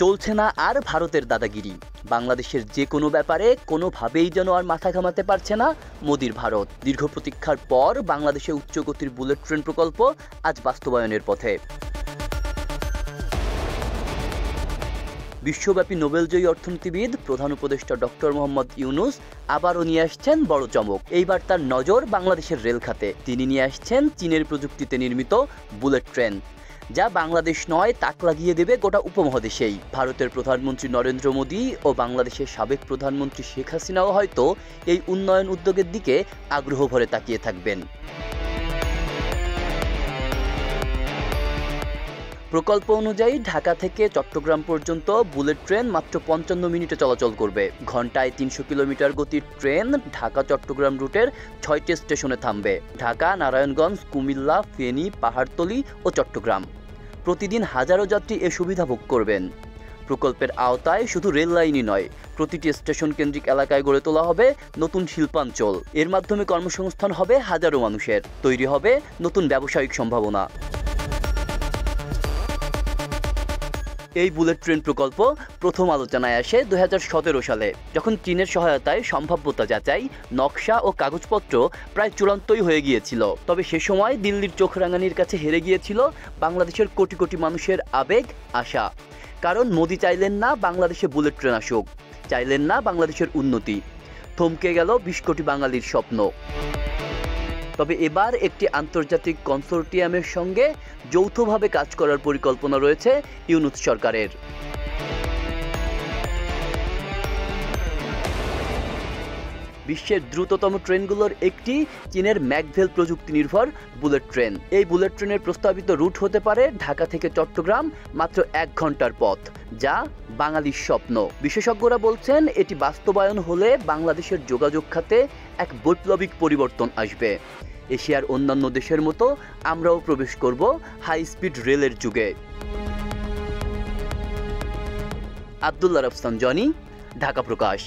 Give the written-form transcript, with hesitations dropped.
চলছে না আর ভারতের দাদাগিরি। বাংলাদেশের যে কোনো ব্যাপারে কোনোভাবেই যেন আর মাথা ঘামাতে পারছে না মোদির ভারত। দীর্ঘ প্রতীক্ষার পর বাংলাদেশে উচ্চগতির বুলেট ট্রেন প্রকল্প আজ বাস্তবায়নের পথে। বিশ্বব্যাপী নোবেলজয়ী অর্থনীতিবিদ প্রধান উপদেষ্টা ডক্টর মোহাম্মদ ইউনূস আবারও নিয়ে আসছেন বড় চমক। এইবার তার নজর বাংলাদেশের রেল খাতে। তিনি নিয়ে আসছেন চীনের প্রযুক্তিতে নির্মিত বুলেট ট্রেন, যা বাংলাদেশ নয় তাক লাগিয়ে দেবে গোটা উপমহাদেশেই। ভারতের প্রধানমন্ত্রী নরেন্দ্র মোদী ও বাংলাদেশের সাবেক প্রধানমন্ত্রী শেখ হাসিনাও হয়তো এই উন্নয়ন উদ্যোগের দিকে আগ্রহ ভরে তাকিয়ে থাকবেন। প্রকল্প অনুযায়ী ঢাকা থেকে চট্টগ্রাম পর্যন্ত বুলেট ট্রেন মাত্র ৫৫ মিনিটে চলাচল করবে। ঘন্টায় ৩০০ কিলোমিটার গতির ট্রেন ঢাকা চট্টগ্রাম রুটের ৬টি স্টেশনে থামবে: ঢাকা, নারায়ণগঞ্জ, কুমিল্লা, ফেনী, পাহাড়তলী ও চট্টগ্রাম। প্রতিদিন হাজারো যাত্রী এ সুবিধা ভোগ করবেন। প্রকল্পের আওতায় শুধু রেল লাইনই নয়, প্রতিটি স্টেশন কেন্দ্রিক এলাকায় গড়ে তোলা হবে নতুন শিল্পাঞ্চল। এর মাধ্যমে কর্মসংস্থান হবে হাজারো মানুষের, তৈরি হবে নতুন ব্যবসায়িক সম্ভাবনা। এই বুলেট ট্রেন প্রকল্প প্রথম আলোচনায় আসে ২০১৭ সালে, যখন চীনের সহায়তায় সম্ভাব্যতা যাচাই, নকশা ও কাগজপত্র প্রায় চূড়ান্তই হয়ে গিয়েছিল। তবে সে সময় দিল্লির চোখ রাঙানির কাছে হেরে গিয়েছিল বাংলাদেশের কোটি কোটি মানুষের আবেগ, আশা। কারণ মোদি চাইলেন না বাংলাদেশে বুলেট ট্রেন আসুক, চাইলেন না বাংলাদেশের উন্নতি। থমকে গেল ২০ কোটি বাঙালির স্বপ্ন। তবে এবার একটি আন্তর্জাতিক কনসোর্টিয়ামের সঙ্গে যৌথভাবে কাজ করার পরিকল্পনা রয়েছে ইউনূস সরকারের। বিশ্বের দ্রুততম ট্রেনগুলোর একটি চীনের ম্যাকভেল প্রযুক্তি নির্ভর বুলেট ট্রেন। এই বুলেট ট্রেনের প্রস্তাবিত রুট হতে পারে ঢাকা থেকে চট্টগ্রাম, মাত্র ১ ঘন্টার পথ, যা বাঙালির স্বপ্ন। বিশেষজ্ঞরা বলছেন এটি বাস্তবায়ন হলে বাংলাদেশের যোগাযোগ খাতে এক বৈপ্লবিক পরিবর্তন আসবে। এশিয়ার অন্যান্য দেশের মতো আমরাও প্রবেশ করব হাই স্পিড রেলের যুগে। আব্দুল্লাহ রফসান জনি, ঢাকা প্রকাশ।